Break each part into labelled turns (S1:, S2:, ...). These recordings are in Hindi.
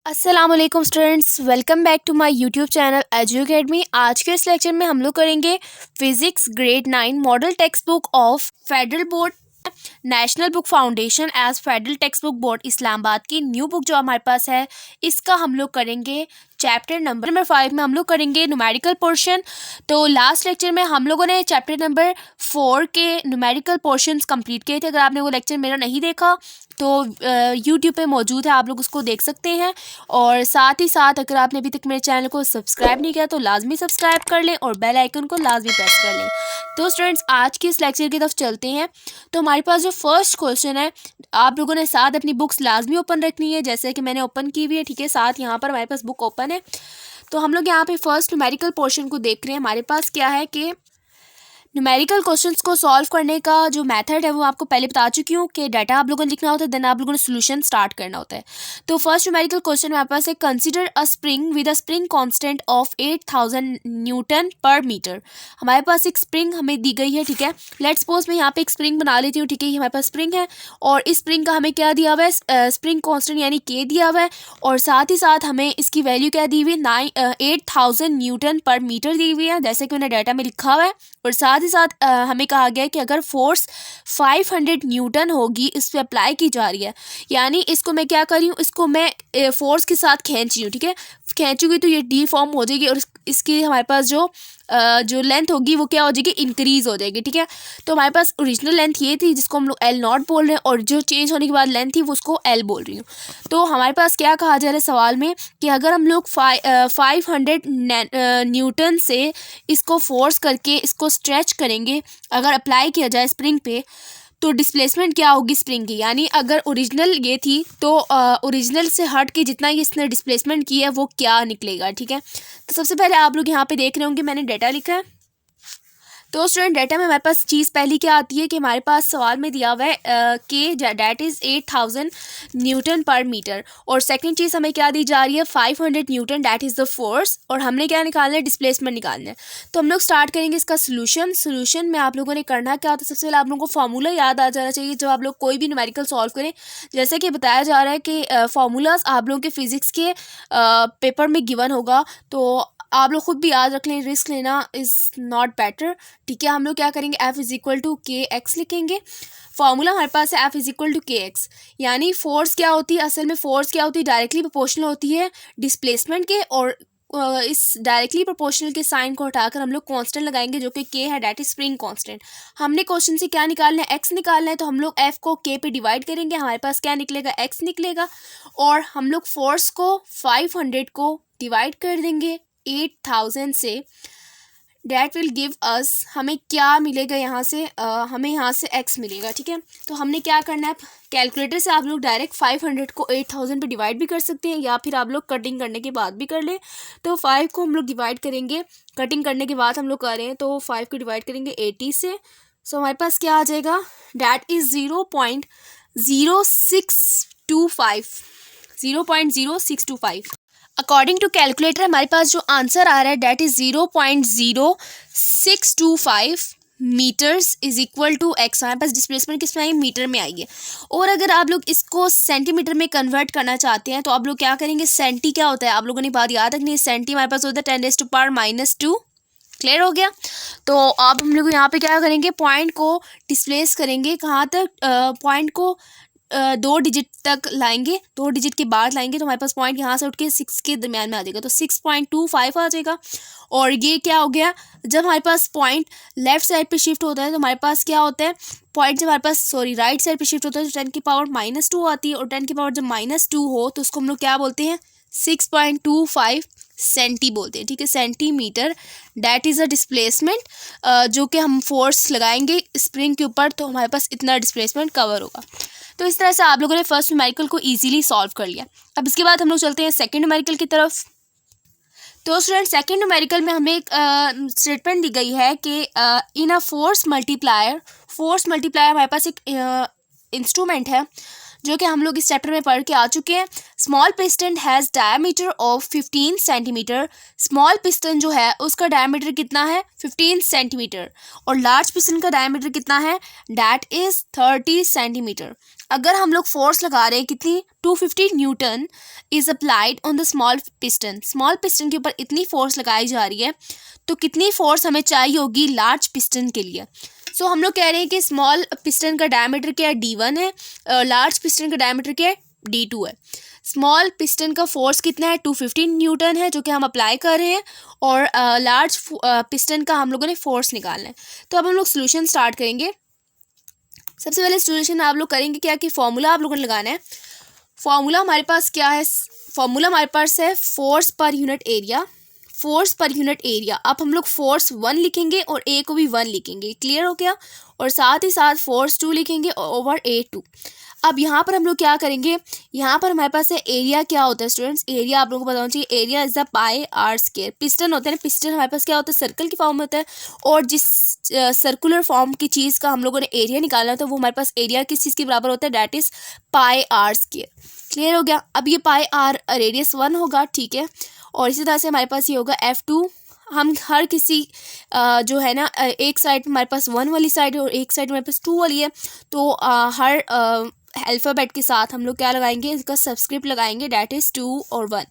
S1: अस्सलाम वालेकुम students, welcome back to my YouTube channel Edu Academy. आज के इस लेक्चर में हम लोग करेंगे physics grade 9 model text book of federal board national book foundation as federal text book board Islamabad की न्यू बुक जो हमारे पास है, इसका हम लोग करेंगे चैप्टर नंबर 5 में हम लोग करेंगे न्यूमेरिकल पोर्शन। तो लास्ट लेक्चर में हम लोगों ने चैप्टर नंबर 4 के न्यूमेरिकल पोर्शंस कंप्लीट किए थे। अगर आपने वो लेक्चर मेरा नहीं देखा तो यूट्यूब पे मौजूद है, आप लोग उसको देख सकते हैं। और साथ ही साथ अगर आपने अभी तक मेरे चैनल को सब्सक्राइब नहीं किया तो लाजमी सब्सक्राइब कर लें और बेल आइकन को लाजमी प्रेस कर लें। तो स्टूडेंट्स, आज की इस लेक्चर की तरफ चलते हैं। तो हमारे पास जो फर्स्ट क्वेश्चन है, आप लोगों ने साथ अपनी बुक्स लाजमी ओपन रखनी है, जैसे कि मैंने ओपन की हुई है, ठीक है। साथ यहाँ पर हमारे पास बुक ओपन है। तो हम लोग यहाँ पे फर्स्ट न्यूमेरिकल पोर्शन को देख रहे हैं। हमारे पास क्या है कि न्यूमेरिकल क्वेश्चंस को सॉल्व करने का जो मेथड है वो आपको पहले बता चुकी हूँ कि डाटा आप लोगों ने लिखना होता है, देन आप लोगों ने सोल्यूशन स्टार्ट करना होता है। तो फर्स्ट न्यूमेरिकल क्वेश्चन हमारे पास है, consider a spring with a spring constant of 8000 Newton पर मीटर। हमारे पास एक स्प्रिंग हमें दी गई है, ठीक है। लेट्स सपोज मैं यहाँ पे एक स्प्रिंग बना लेती हूँ, ठीक है। ये हमारे पास स्प्रिंग है और इस स्प्रिंग का हमें क्या दिया हुआ है, स्प्रिंग कांस्टेंट यानी के दिया हुआ है। और साथ ही साथ हमें इसकी वैल्यू क्या दी हुई है, 8000 न्यूटन पर मीटर दी हुई है, जैसे कि मैंने डाटा में लिखा हुआ है। और साथ ही साथ हमें कहा गया है कि अगर फोर्स 500 न्यूटन होगी इस पर अप्लाई की जा रही है, यानी इसको मैं क्या कर रही हूँ, इसको मैं फोर्स के साथ खींच रही हूँ, ठीक है। खींचूंगी तो ये डी फॉर्म हो जाएगी और इसकी हमारे पास जो लेंथ होगी वो क्या हो जाएगी, इंक्रीज हो जाएगी, ठीक है। तो हमारे पास ओरिजिनल लेंथ ये थी जिसको हम लोग एल नॉट बोल रहे हैं, और जो चेंज होने के बाद लेंथ थी वो उसको एल बोल रही हूँ। तो हमारे पास क्या कहा जा रहा है सवाल में कि अगर हम लोग 500 न्यूटन से इसको फोर्स करके इसको स्ट्रेच करेंगे, अगर अप्लाई किया जाए स्प्रिंग पे, तो डिस्प्लेसमेंट क्या होगी स्प्रिंग की। यानी अगर ओरिजिनल ये थी तो ओरिजिनल से हट के जितना ये इसने डिस्प्लेसमेंट किया है वो क्या निकलेगा, ठीक है। तो सबसे पहले आप लोग यहाँ पे देख रहे होंगे मैंने डाटा लिखा है। तो स्टूडेंट, डाटा में हमारे पास चीज़ पहली क्या आती है कि हमारे पास सवाल में दिया हुआ है कि डैट इज़ 8000 न्यूटन पर मीटर। और सेकंड चीज़ हमें क्या दी जा रही है, 500 Newton, that is the force. और हमने क्या निकालना है, डिस्प्लेसमेंट निकालना है। तो हम लोग स्टार्ट करेंगे इसका सोल्यूशन में आप लोगों ने करना क्या होता है, सबसे पहले आप लोगों को फार्मूला याद आ जाना चाहिए जब आप लोग कोई भी न्यूमेरिकल सॉल्व करें। जैसे कि बताया जा रहा है कि फार्मूलाज आप लोगों के फिजिक्स के पेपर में गिवन होगा, तो आप लोग खुद भी याद रख लें, रिस्क लेना इज़ नॉट बेटर, ठीक है। हम लोग क्या करेंगे, एफ इज इक्वल टू के एक्स लिखेंगे। फॉर्मूला हमारे पास है एफ इज इक्वल टू के एक्स, यानी फोर्स क्या होती है, असल में फोर्स क्या होती है, डायरेक्टली प्रोपोर्शनल होती है डिस्प्लेसमेंट के। और इस डायरेक्टली प्रोपोर्शनल के साइन को हटाकर हम लोग कांस्टेंट लगाएंगे जो कि के है, डैट इज स्प्रिंग कांस्टेंट। हमने क्वेश्चन से क्या निकालना है, एक्स निकालना है। तो हम लोग एफ को के पे डिवाइड करेंगे, हमारे पास क्या निकलेगा, एक्स निकलेगा। और हम लोग फोर्स को 500 को डिवाइड कर देंगे 8000 से, डैट विल गिव अस, हमें क्या मिलेगा यहाँ से, हमें यहाँ से x मिलेगा, ठीक है। तो हमने क्या करना है, कैलकुलेटर से आप लोग डायरेक्ट 500 को 8000 पे डिवाइड भी कर सकते हैं, या फिर आप लोग कटिंग करने के बाद भी कर लें। तो 5 को हम लोग डिवाइड करेंगे, कटिंग करने के बाद हम लोग कर रहे हैं, तो 5 को डिवाइड करेंगे 80 से। सो हमारे पास क्या आ जाएगा, that is 0.0625। According to calculator हमारे पास जो आंसर आ रहा है that is 0.0625 metres is equal to x. हमारे पास डिस्प्लेसमेंट किस में आई, मीटर में आई है। और अगर आप लोग इसको सेंटीमीटर में कन्वर्ट करना चाहते हैं तो आप लोग क्या करेंगे, सेंटी क्या होता है आप लोगों ने बात याद रखनी है, सेंटी हमारे पास होता है 10⁻⁻²। क्लियर हो गया। तो अब हम लोग यहाँ पे क्या करेंगे, पॉइंट को डिस्प्लेस करेंगे कहाँ तक, पॉइंट को 2 डिजिट तक लाएंगे, 2 डिजिट के बाद लाएंगे, तो हमारे पास पॉइंट यहाँ से उठ के 6 के दरमियान में आ जाएगा, तो 6.25 आ जाएगा। और ये क्या हो गया, जब हमारे पास पॉइंट लेफ्ट साइड पे शिफ्ट होता है तो हमारे पास क्या होता है, पॉइंट जब हमारे पास राइट साइड पे शिफ्ट होता है तो 10⁻⁻² आती है। और 10⁻⁻ जब -2 हो तो उसको हम लोग क्या बोलते हैं, 6.25 सेंटी बोलते हैं, ठीक है, centimetre. That is a displacement, जो कि हम फोर्स लगाएंगे स्प्रिंग के ऊपर तो हमारे पास इतना डिस्प्लेसमेंट कवर होगा। तो इस तरह से आप लोगों ने फर्स्ट न्यूमेरिकल को इजीली सॉल्व कर लिया। अब इसके बाद हम लोग चलते हैं सेकंड न्यूमेरिकल की तरफ। तो स्टूडेंट, सेकंड न्यूमेरिकल में हमें एक स्टेटमेंट दी गई है कि इन अ फोर्स मल्टीप्लायर हमारे पास एक इंस्ट्रूमेंट है जो कि हम लोग इस चैप्टर में पढ़ के आ चुके हैं। Small piston has diameter of 15 centimetre. Small piston जो है उसका डायमीटर कितना है 15 सेंटीमीटर और लार्ज पिस्टन का डायमीटर कितना है डैट इज़ 30 सेंटीमीटर। अगर हम लोग फोर्स लगा रहे हैं कितनी 250 Newton is applied on the small piston, small piston के ऊपर इतनी फोर्स लगाई जा रही है तो कितनी फोर्स हमें चाहिए होगी लार्ज पिस्टन के लिए। सो हम लोग कह रहे हैं कि स्मॉल पिस्टन का डायमीटर क्या है D1 है, लार्ज पिस्टन का डायमीटर क्या है D2 है। स्मॉल पिस्टन का फोर्स कितना है 250 न्यूटन है जो कि हम अप्लाई कर रहे हैं और लार्ज पिस्टन का हम लोगों ने फोर्स निकालना है। तो अब हम लोग सोल्यूशन स्टार्ट करेंगे। सबसे पहले सोल्यूशन आप लोग करेंगे क्या कि फॉर्मूला आप लोगों ने लगाना है। फॉर्मूला हमारे पास क्या है, फॉर्मूला हमारे पास है force per unit area, force per unit area. अब हम लोग फोर्स 1 लिखेंगे और ए को भी 1 लिखेंगे, क्लियर हो गया, और साथ ही साथ फोर्स 2 लिखेंगे ओवर A2। अब यहाँ पर हम लोग क्या करेंगे, यहाँ पर हमारे पास है एरिया क्या होता है स्टूडेंट्स, एरिया आप लोगों को पता होना चाहिए, area is the pi r square. Piston होता है ना, पिस्टन हमारे पास क्या होता है सर्कल की फॉर्म में होता है और जिस सर्कुलर फॉर्म की चीज़ का हम लोगों ने एरिया निकालना है तो वो हमारे पास एरिया किस चीज़ के बराबर होता है that is pi r square. Clear हो गया। अब ये पाई आर रेडियस 1 होगा, ठीक है, और इसी तरह से हमारे पास ये होगा F2। हम हर किसी जो है ना एक साइड हमारे पास 1 वाली साइड है और एक साइड हमारे पास 2 वाली है, तो हर अल्फ़ाबेट के साथ हम लोग क्या लगाएंगे, इसका सबस्क्रिप्ट लगाएंगे डैट इज़ 2 और 1।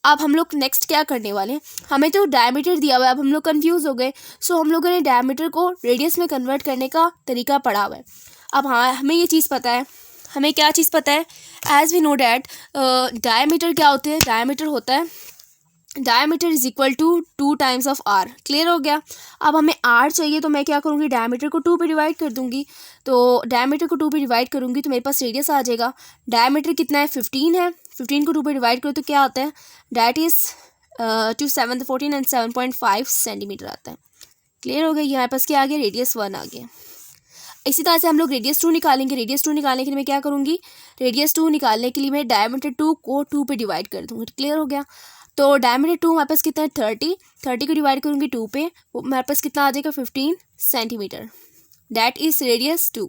S1: अब हम लोग नेक्स्ट क्या करने वाले हैं, हमें तो डायमीटर दिया हुआ है, अब हम लोग कंफ्यूज हो गए। सो हम लोगों ने डायमीटर को रेडियस में कन्वर्ट करने का तरीका पढ़ा हुआ है। अब हाँ हमें ये चीज़ पता है, हमें क्या चीज़ पता है, as we know that diameter क्या होते हैं, डायमीटर होता है diameter is equal to 2 times of r. Clear हो गया। अब हमें आर चाहिए तो मैं क्या करूँगी, डायमीटर को 2 पे डिवाइड कर दूँगी, तो डायमीटर को 2 पे डिवाइड करूँगी तो मेरे पास रेडियस आ जाएगा। डायमीटर कितना है 15 है, 15 को 2 पे डिवाइड करो तो क्या आता है डैट इज़ 2 7 14 एंड 7.5 सेंटीमीटर आता है। क्लियर हो गया। यहाँ पास क्या आ गया, रेडियस 1 आ गया। इसी तरह से हम लोग रेडियस 2 निकालेंगे। रेडियस 2 निकालने के लिए मैं क्या करूँगी, रेडियस 2 निकालने के लिए मैं डायमीटर 2 को 2 पे डिवाइड कर दूँगी। क्लियर हो गया। तो डायमीटर 2 हमारे पास कितना है 30 को डिवाइड करूँगी 2 पे, वो हमारे पास कितना आ जाएगा 15 सेंटीमीटर, डैट इज़ रेडियस 2।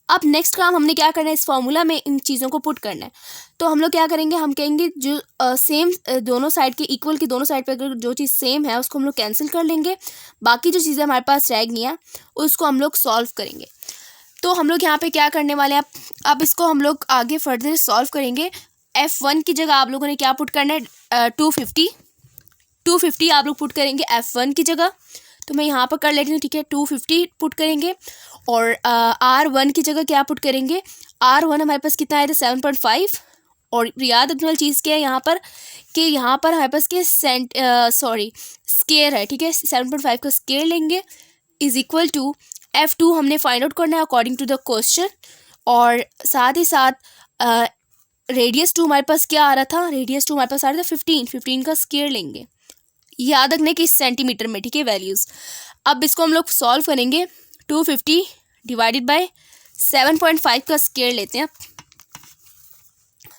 S1: अब नेक्स्ट काम हमने क्या करना है, इस फॉर्मूला में इन चीज़ों को पुट करना है। तो हम लोग क्या करेंगे, हम कहेंगे जो सेम दोनों साइड के इक्वल की दोनों साइड पे अगर जो चीज़ सेम है उसको हम लोग कैंसिल कर लेंगे, बाकी जो चीज़ें हमारे पास रह गई हैं उसको हम लोग सॉल्व करेंगे। तो हम लोग यहाँ पे क्या करने वाले हैं, अब इसको हम लोग आगे फर्दर सॉल्व करेंगे। F1 की जगह आप लोगों ने क्या पुट करना है 250 आप लोग पुट करेंगे F1 की जगह, तो मैं यहाँ पर कर लेती हूँ, ठीक है। 250 पुट करेंगे और R1 की जगह क्या पुट करेंगे, R1 हमारे पास कितना आया था 7.5, और याद रखने वाली चीज़ क्या है यहाँ पर कि यहाँ पर हमारे पास के स्केयर है, ठीक है। 7.5 का स्केयर लेंगे इज इक्वल टू F2 हमने फाइंड आउट करना है अकॉर्डिंग टू द क्वेश्चन, और साथ ही साथ रेडियस 2 हमारे पास क्या आ रहा था, रेडियस 2 हमारे पास आ रहा था 15 का स्केयर लेंगे, याद रखने की सेंटीमीटर में, ठीक है वैल्यूज़। अब इसको हम लोग सॉल्व करेंगे। 250 डिवाइडेड बाय 7.5 का स्केयर लेते हैं।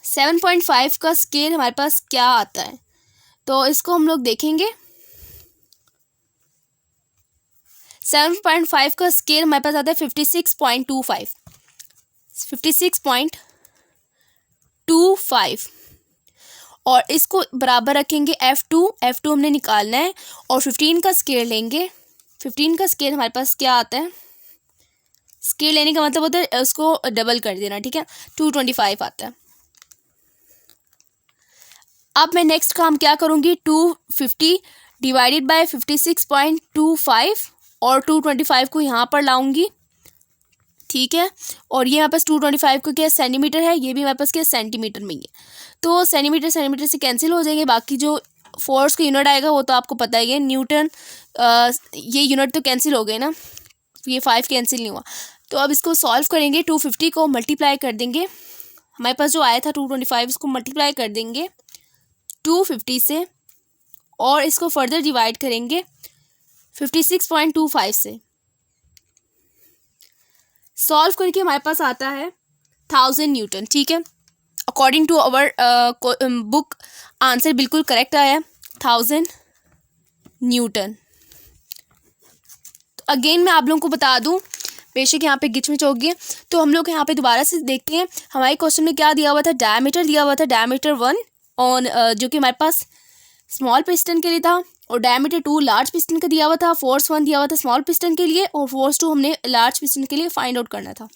S1: 7.5 का स्केयर हमारे पास क्या आता है, तो इसको हम लोग देखेंगे। 7.5 का स्केयर हमारे पास आता है 56.25 और इसको बराबर रखेंगे F2 हमने निकालना है और 15 का स्केयर लेंगे। 15 का स्केयर हमारे पास क्या आता है, स्केयर लेने का मतलब होता है उसको डबल कर देना, ठीक है। 225 आता है। अब मैं नेक्स्ट काम क्या करूँगी, 250 डिवाइडेड बाय 56.25 और 225 को यहाँ पर लाऊंगी, ठीक है। और ये हमारे पास 225 को क्या सेंटीमीटर है, ये भी हमारे पास क्या सेंटीमीटर में ही है, तो सेंटीमीटर से कैंसिल हो जाएंगे। बाकी जो फोर्स का यूनिट आएगा वो तो आपको पता ही है, न्यूटन। ये यूनिट तो कैंसिल हो गए ना, ये 5 कैंसिल नहीं हुआ। तो अब इसको सॉल्व करेंगे। 250 को मल्टीप्लाई कर देंगे, हमारे पास जो आया था 225 इसको मल्टीप्लाई कर देंगे 250 से, और इसको फर्दर डिवाइड करेंगे 56.25 से। सॉल्व करके हमारे पास आता है 1000 न्यूटन, ठीक है। According to our book answer बिल्कुल करेक्ट आया है, 1000 न्यूटन। तो अगेन मैं आप लोगों को बता दूं, बेशक यहाँ पे गिचमिच होगी। तो हम लोग यहाँ पे दोबारा से देखते हैं हमारे क्वेश्चन में क्या दिया हुआ था। डायमीटर दिया हुआ था, डायमीटर 1 ऑन जो कि हमारे पास स्मॉल पिस्टन के लिए था, और डायमीटर 2 लार्ज पिस्टन का दिया हुआ था। फोर्स 1 दिया हुआ था स्मॉल पिस्टन के लिए, और फोर्स 2 हमने लार्ज पिस्टन के लिए फाइंड आउट करना था।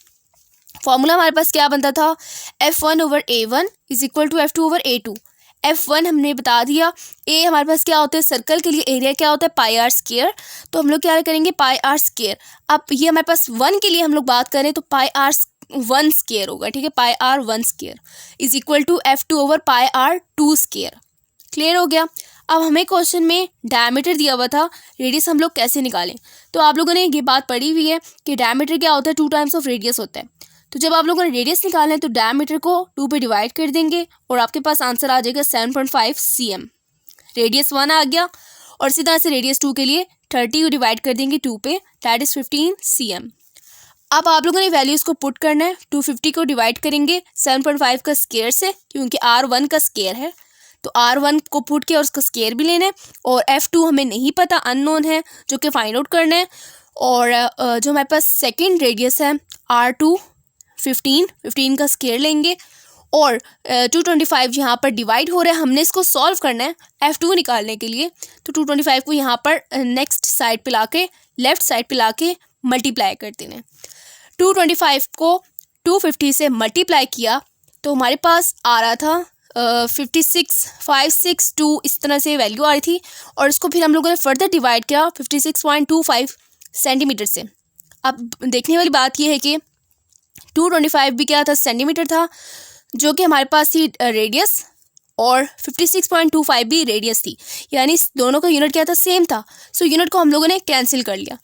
S1: फॉर्मूला हमारे पास क्या बनता था, F1/A1 is equal to F2/A2। F1 हमने बता दिया, ए हमारे पास क्या होता है सर्कल के लिए, एरिया क्या होता है पाई आर स्क्वायर। तो हम लोग क्या करेंगे पाई आर स्क्वायर। अब ये हमारे पास 1 के लिए हम लोग बात करें तो पाई आर 1 स्क्वायर होगा, ठीक है। Pi R 1 square is equal to F2/पाई आर 2 स्क्वायर। क्लियर हो गया। अब हमें क्वेश्चन में डायमीटर दिया हुआ था, रेडियस हम लोग कैसे निकालें। तो आप लोगों ने ये बात पढ़ी हुई है कि डायमीटर क्या होता है 2 टाइम्स ऑफ रेडियस होता है। तो जब आप लोगों ने रेडियस निकालना है तो डायमीटर को 2 पे डिवाइड कर देंगे और आपके पास आंसर आ जाएगा 7.5 cm। रेडियस 1 आ गया, और इसी तरह से रेडियस 2 के लिए 30 को डिवाइड कर देंगे 2 पे, दैट इज़ 15 cm। अब आप लोगों ने वैल्यूज़ को पुट करना है। 250 को डिवाइड करेंगे 7.5 का स्क्वायर से, क्योंकि R1 का स्क्वायर है, तो R1 को पुट किया और उसका स्क्वायर भी लेना है। और F2 हमें नहीं पता, अननोन है, जो कि फाइंड आउट करना है। और जो हमारे पास सेकेंड रेडियस है R2 15 का स्क्वायर लेंगे, और 225 यहाँ पर डिवाइड हो रहा है, हमने इसको सॉल्व करना है F2 निकालने के लिए। तो 225 को यहाँ पर नेक्स्ट साइड पे लाके, लेफ्ट साइड पे लाके मल्टीप्लाई कर देना है। 225 को 250 से मल्टीप्लाई किया तो हमारे पास आ रहा था 56,562 इस तरह से वैल्यू आ रही थी, और इसको फिर हम लोगों ने फर्दर डिवाइड किया 56.25 सेंटीमीटर से। अब देखने वाली बात यह है कि 225 भी क्या था सेंटीमीटर था, जो कि हमारे पास थी रेडियस, और 56.25 भी रेडियस थी, यानी दोनों का यूनिट क्या था सेम था। सो यूनिट को हम लोगों ने कैंसिल कर लिया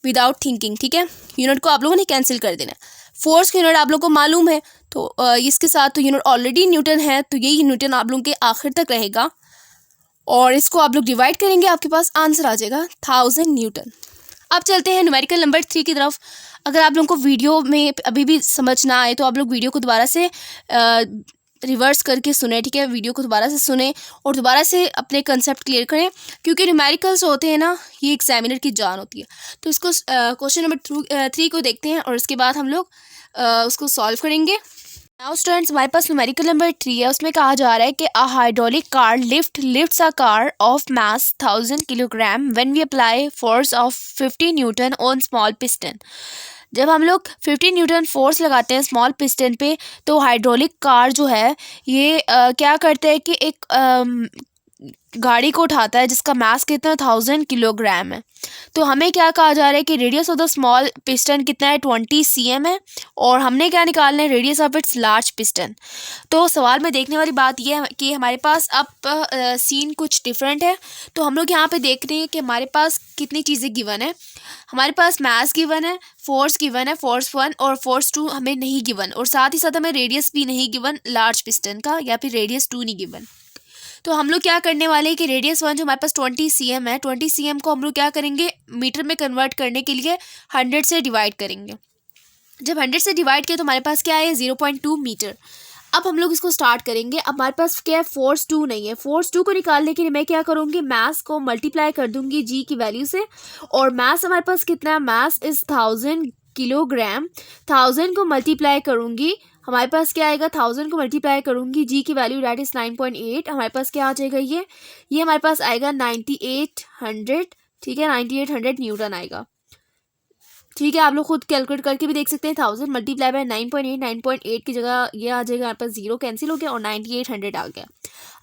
S1: विदाउट थिंकिंग, ठीक है। यूनिट को आप लोगों ने कैंसिल कर देना। फोर्स का यूनिट आप लोगों को मालूम है, तो इसके साथ तो यूनिट ऑलरेडी न्यूटन है, तो यही न्यूटन आप लोगों के आखिर तक रहेगा, और इसको आप लोग डिवाइड करेंगे, आपके पास आंसर आ जाएगा 1000 न्यूटन। अब चलते हैं न्यूमेरिकल नंबर 3 की तरफ। अगर आप लोगों को वीडियो में अभी भी समझ ना आए तो आप लोग वीडियो को दोबारा से रिवर्स करके सुने, ठीक है। वीडियो को दोबारा से सुने और दोबारा से अपने कंसेप्ट क्लियर करें, क्योंकि न्यूमेरिकल्स होते हैं ना, ये एग्जामिनर की जान होती है। तो इसको क्वेश्चन नंबर 3 को देखते हैं, और उसके बाद हम लोग उसको सॉल्व करेंगे। नाउ स्टूडेंट्स, हमारे पास न्यूमेरिकल नंबर 3 है। उसमें कहा जा रहा है कि a hydraulic car lifts a car of mass 1000 kilogram when we apply force of 50 newton on small piston. जब हम लोग 50 न्यूटन फोर्स लगाते हैं स्मॉल पिस्टन पे, तो हाइड्रोलिक कार जो है ये क्या करता है कि एक गाड़ी को उठाता है जिसका मास कितना 1000 किलोग्राम है। तो हमें क्या कहा जा रहा है कि radius of the small piston कितना है 20 cm है, और हमने क्या निकालना है radius of its large piston. तो सवाल में देखने वाली बात यह है कि हमारे पास अब सीन कुछ डिफरेंट है। तो हम लोग यहाँ पे देख रहे हैं कि हमारे पास कितनी चीज़ें गिवन है। हमारे पास मास गिवन है, फोर्स गिवन है, फोर्स 1 और फोर्स 2 हमें नहीं गिवन, और साथ ही साथ हमें रेडियस भी नहीं गिवन लार्ज पिस्टन का, या फिर रेडियस 2 नहीं गिवन। तो हम लोग क्या करने वाले हैं कि रेडियस 1 जो हमारे पास 20 cm है, 20 cm को हम लोग क्या करेंगे मीटर में कन्वर्ट करने के लिए 100 से डिवाइड करेंगे। जब 100 से डिवाइड किया तो हमारे पास क्या है 0.2 मीटर। अब हम लोग इसको स्टार्ट करेंगे। अब हमारे पास क्या है फोर्स 2 नहीं है। फोर्स 2 को निकालने के लिए मैं क्या करूँगी मास को मल्टीप्लाई कर दूंगी जी की वैल्यू से, और मास हमारे पास कितना है मास इज 1000 किलोग्राम। 1000 को मल्टीप्लाई करूँगी, हमारे पास क्या आएगा 1000 को मल्टीप्लाई करूँगी जी की वैल्यू दैट इज़ 9.8। हमारे पास क्या आ जाएगा ये हमारे पास आएगा 9800, ठीक है 9800 न्यूटन आएगा, ठीक है। आप लोग खुद कैलकुलेट करके भी देख सकते हैं। 1000 मल्टीप्लाई बाय 9.8 की जगह ये आ जाएगा, हमारे पास 0 कैंसिल हो गया और 9800 आ गया।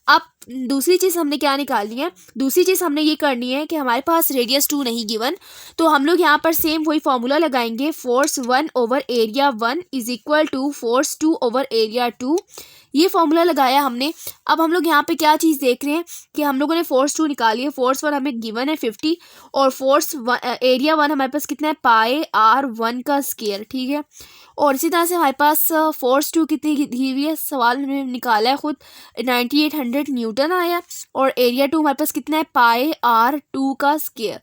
S1: अब दूसरी चीज़ हमने क्या निकालनी है, दूसरी चीज़ हमने ये करनी है कि हमारे पास रेडियस 2 नहीं गिवन, तो हम लोग यहाँ पर सेम वही फॉर्मूला लगाएंगे force 1 over area 1 is equal to force 2 over area 2। ये फॉर्मूला लगाया हमने। अब हम लोग यहाँ पे क्या चीज़ देख रहे हैं कि हम लोगों ने फोर्स 2 निकाली है, फोर्स 1 हमें गिवन है 50, और फोर्स एरिया 1 हमारे पास कितना है पाई आर 1 का स्क्वायर, ठीक है। और इसी तरह से हमारे पास फोर्स 2 कितनी दी हुई है, सवाल हमने निकाला है खुद 9800 न्यूटन आया, और एरिया 2 हमारे पास कितना है पाई आर 2 का स्क्वायर।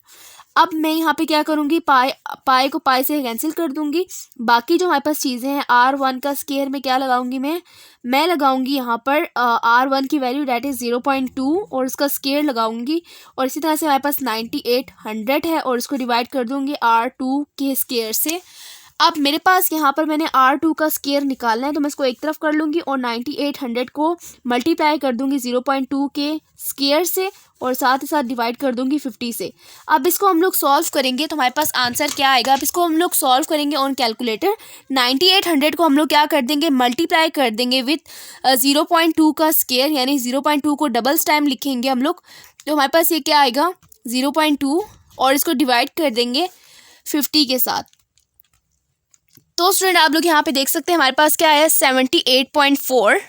S1: अब मैं यहाँ पे क्या करूँगी पाई को पाई से कैंसिल कर दूँगी। बाकी जो हमारे पास चीज़ें हैं R1 का स्क्वायर में क्या लगाऊंगी मैं लगाऊंगी यहाँ पर R1 की वैल्यू डेट इज़ 0.2 और उसका स्क्वायर लगाऊंगी, और इसी तरह से हमारे पास 9800 है और इसको डिवाइड कर दूँगी R2 के स्क्वायर से। अब मेरे पास यहाँ पर मैंने R2 का स्केयर निकालना है, तो मैं इसको एक तरफ कर लूँगी और 9800 को मल्टीप्लाई कर दूँगी 0.2 के स्केयर से और साथ ही साथ डिवाइड कर दूँगी 50 से। अब इसको हम लोग सॉल्व करेंगे तो हमारे पास आंसर क्या आएगा। अब इसको हम लोग सॉल्व करेंगे ऑन कैलकुलेटर। 9800 को हम लोग क्या कर देंगे, मल्टीप्लाई कर देंगे विथ 0.2 का स्केयर, यानी 0.2 को डबल्स टाइम लिखेंगे हम लोग, तो हमारे पास ये क्या आएगा 0.2 और इसको डिवाइड कर देंगे 50 के साथ। तो स्टूडेंट आप लोग यहाँ पे देख सकते हैं हमारे पास क्या है 78.4।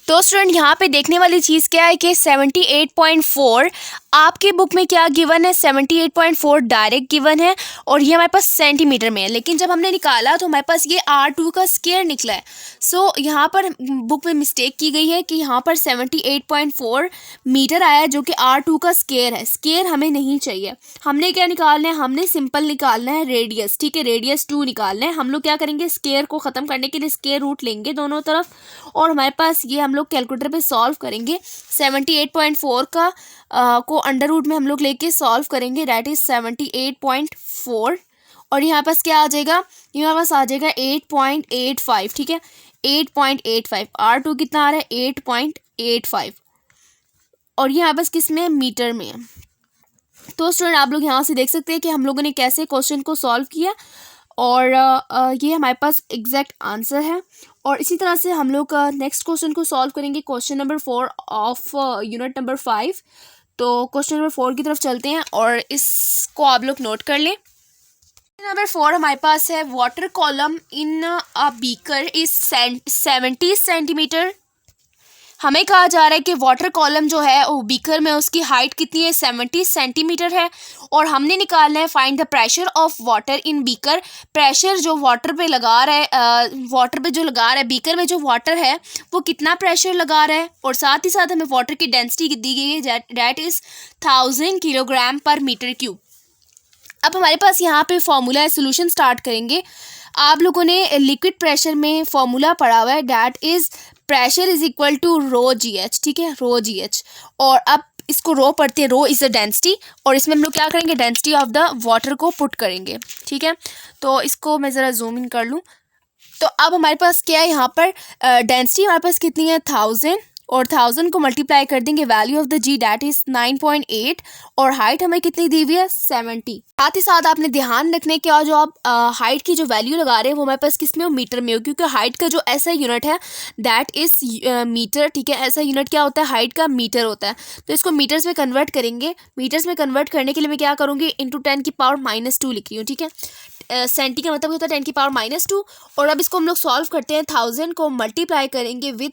S1: तो स्टूडेंट यहाँ पे देखने वाली चीज़ क्या है कि 78.4 आपके बुक में क्या गिवन है, 78.4 डायरेक्ट गिवन है और ये हमारे पास सेंटीमीटर में है, लेकिन जब हमने निकाला तो हमारे पास ये R2 का स्केयर निकला है। सो यहाँ पर बुक में मिस्टेक की गई है कि यहाँ पर 78.4 मीटर आया है जो कि R2 का स्केयर है। स्केयर हमें नहीं चाहिए, हमने क्या निकालना है, हमने सिंपल निकालना है रेडियस। ठीक है, रेडियस 2 निकालना है। हम लोग क्या करेंगे, स्केयर को ख़त्म करने के लिए स्केयर रूट लेंगे दोनों तरफ और हमारे पास ये हम लोग कैलकुलेटर पे सॉल्व करेंगे। 78.4 का को अंडर रूट में हम लोग लेके सॉल्व करेंगे, दैट इज 78.4 और यहाँ पास क्या आ जाएगा, यहाँ पास आ जाएगा 8.85। ठीक है, 8.85। R2 कितना आ रहा है 8.85 और यहाँ पास किस में, मीटर में है। तो स्टूडेंट आप लोग यहाँ से देख सकते हैं कि हम लोगों ने कैसे क्वेश्चन को सॉल्व किया और ये हमारे पास एग्जैक्ट आंसर है। और इसी तरह से हम लोग नेक्स्ट क्वेश्चन को सॉल्व करेंगे, question number 4 of unit number 5। तो क्वेश्चन नंबर 4 की तरफ चलते हैं और इसको आप लोग नोट कर लें। नंबर 4 हमारे पास है water column in a beaker is 70 centimetre. हमें कहा जा रहा है कि वाटर कॉलम जो है वो बीकर में उसकी हाइट कितनी है, 70 सेंटीमीटर है और हमने निकालना है find the pressure of water in beaker. Pressure जो वाटर पे लगा रहा है, वाटर पे जो लगा रहा है, बीकर में जो वाटर है वो कितना प्रेशर लगा रहा है और साथ ही साथ हमें वाटर की डेंसिटी दी गई है, दैट इज़ 1000 किलोग्राम पर मीटर क्यूब। अब हमारे पास यहाँ पे फॉर्मूला है, सोल्यूशन स्टार्ट करेंगे। आप लोगों ने लिक्विड प्रेशर में फॉर्मूला पढ़ा हुआ है, that is pressure is equal to rho g h. ठीक है, रो जी एच। और अब इसको रो पढ़ते हैं, रो इज़ द डेंसिटी और इसमें हम लोग क्या करेंगे, डेंसिटी ऑफ द वाटर को पुट करेंगे। ठीक है, तो इसको मैं ज़रा जूम इन कर लूँ। तो अब हमारे पास क्या है, यहाँ पर डेंसिटी हमारे पास कितनी है 1000 और 1000 को मल्टीप्लाई कर देंगे value of the g, that is 9.8 और हाइट हमें कितनी दी हुई है 70। साथ ही साथ आपने ध्यान रखने का जो आप हाइट की जो वैल्यू लगा रहे हैं वो हमारे पास किस में हो, मीटर में हो, क्योंकि हाइट का जो ऐसा यूनिट है दैट इज मीटर। ठीक है, ऐसा यूनिट क्या होता है, हाइट का मीटर होता है। तो इसको मीटर्स में कन्वर्ट करेंगे। मीटर्स में कन्वर्ट करने के लिए मैं क्या करूँगी, इंटू 10 की पावर -2 लिख रही हूँ। ठीक है, सेंटी का मतलब होता है 10 की पावर -2 और अब इसको हम लोग सॉल्व करते हैं। 1000 को मल्टीप्लाई करेंगे विथ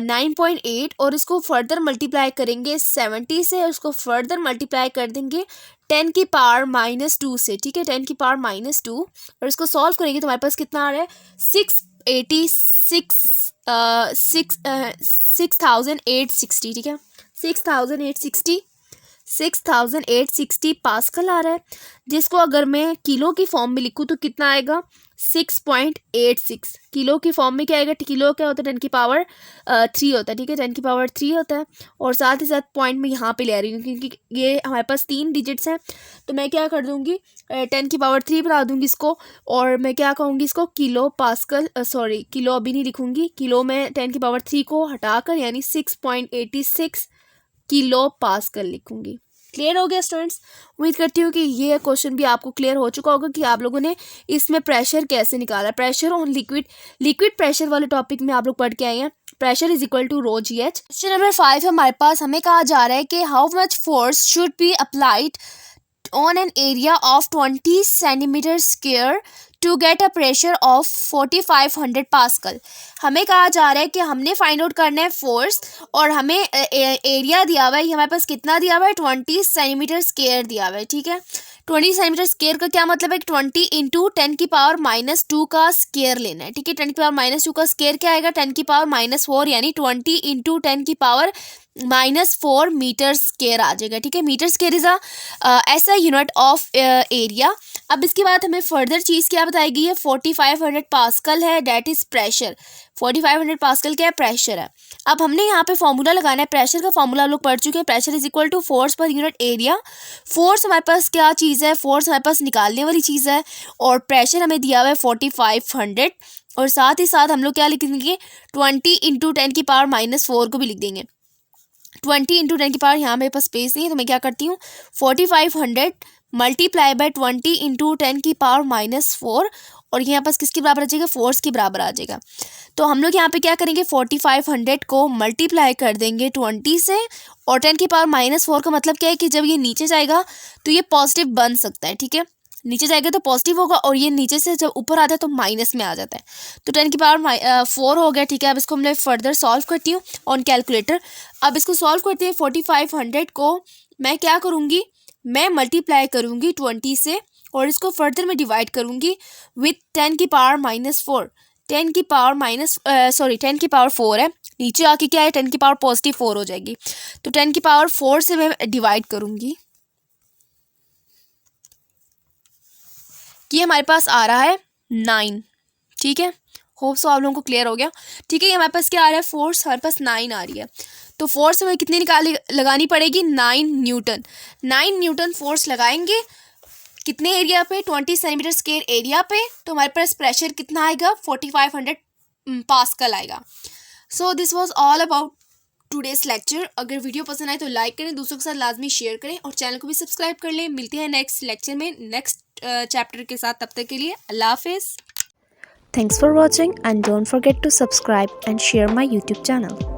S1: 9.8 और इसको फर्दर मल्टीप्लाई करेंगे 70 से और इसको फर्दर मल्टीप्लाई कर देंगे 10 की पावर -2 से। ठीक है, 10 की पावर -2 और इसको सॉल्व करेंगे तो हमारे पास कितना आ रहा है 6860। ठीक है, 6860 पास्कल आ रहा है, जिसको अगर मैं किलो की फॉर्म में लिखूँ तो कितना आएगा 6.86। किलो की फॉर्म में क्या आएगा, किलो क्या होता है 10 की पावर 3 होता है। ठीक है, 10 की पावर 3 होता है और साथ ही साथ पॉइंट में यहाँ पे ले रही हूँ क्योंकि ये हमारे पास 3 डिजिट्स हैं। तो मैं क्या कर दूँगी 10 की पावर 3 बना दूँगी इसको और मैं क्या कहूँगी इसको किलो पास्कल, सॉरी किलो अभी नहीं लिखूँगी, किलो में 10 की पावर 3 को हटाकर यानी 6.86 किलो पास्कल लिखूँगी। क्लियर हो गया स्टूडेंट्स? उम्मीद करती हूँ कि ये क्वेश्चन भी आपको क्लियर हो चुका होगा कि आप लोगों ने इसमें प्रेशर कैसे निकाला। प्रेशर ऑन लिक्विड प्रेशर वाले टॉपिक में आप लोग पढ़ के आए हैं। Pressure is equal to rho g h. Question number 5 हमारे पास, हमें कहा जा रहा है कि how much force should be applied on an area of 20 centimetre square to get a pressure of 4500 pascal. हमें कहा जा रहा है कि हमने फाइंड आउट करना है फोर्स और हमें एरिया दिया हुआ है, हमारे पास कितना दिया हुआ है 20 सेंटीमीटर स्क्वायर दिया हुआ है। ठीक है, 20 सेंटीमीटर स्क्वायर का क्या मतलब है, 20 इंटू 10 की पावर -2 का स्क्वायर लेना है। ठीक है, 10 की पावर -2 का स्क्वायर क्या आएगा 10 की पावर -4 यानी 20 इंटू 10 की पावर -4 मीटर स्क्वायर आ जाएगा, ठीक है। मीटर स्क्वायर इज ऐसा यूनिट ऑफ एरिया। अब इसके बाद हमें फर्दर चीज़ क्या बताएगी है, 4500 पास्कल है, डेट इज़ प्रेशर। 4500 पास्कल क्या है, प्रेशर है। अब हमने यहाँ पे फॉर्मूला लगाना है, प्रेशर का फॉर्मूला हम लोग पढ़ चुके हैं। Pressure is equal to force per unit area. Force हमारे पास क्या चीज़ है, फोर्स हमारे पास निकालने वाली चीज़ है, और प्रेशर हमें दिया हुआ है 4500। और साथ ही साथ हम लोग क्या लिख देंगे, 20 × 10⁻⁻4 को भी लिख देंगे। 20 × 10 यहाँ मेरे पास स्पेस नहीं है, तो मैं क्या करती हूँ, 4500 मल्टीप्लाई बाय 20 × 10⁻⁻4, और यहाँ पास किसके बराबर आ जाएगा, फोर्स के बराबर आ जाएगा। तो हम लोग यहाँ पे क्या करेंगे, 4500 को मल्टीप्लाई कर देंगे 20 से, और 10⁻⁻4 का मतलब क्या है कि जब ये नीचे जाएगा तो ये पॉजिटिव बन सकता है, ठीक है। नीचे जाएगा तो पॉजिटिव होगा, और ये नीचे से जब ऊपर आता है तो माइनस में आ जाता है। तो 10⁻4 हो गया, ठीक है। अब इसको मैं फर्दर सॉल्व करती हूँ ऑन कैलकुलेटर। अब इसको सॉल्व करते हैं, 4500 को मैं क्या करूँगी, मैं मल्टीप्लाई करूँगी 20 से, और इसको फर्दर मैं डिवाइड करूँगी विथ 10⁻⁻4। 10⁻4 है, नीचे आके क्या है, 10⁻4 हो जाएगी। तो 10⁻4 से मैं डिवाइड करूँगी, कि हमारे पास आ रहा है 9, ठीक है। होप सो आप लोगों को क्लियर हो गया, ठीक है। ये हमारे पास क्या आ रहा है, फोर्स हमारे पास 9 आ रही है। तो फोर्स हमें कितनी लगानी पड़ेगी, 9 न्यूटन। 9 न्यूटन फोर्स लगाएंगे कितने एरिया पे, 20 सेंटीमीटर स्क्वायर एरिया पे। तो हमारे पास प्रेशर कितना आएगा, 4500 पास्कल आएगा। So this was all about today's lecture. अगर वीडियो पसंद आए तो लाइक करें, दूसरों के साथ लाजमी शेयर करें, और चैनल को भी सब्सक्राइब कर लें। मिलते हैं नेक्स्ट लेक्चर में नेक्स्ट चैप्टर के साथ। तब तक के लिए अल्लाह हाफिज़।
S2: Thanks for watching, and don't forget to subscribe and share my YouTube channel.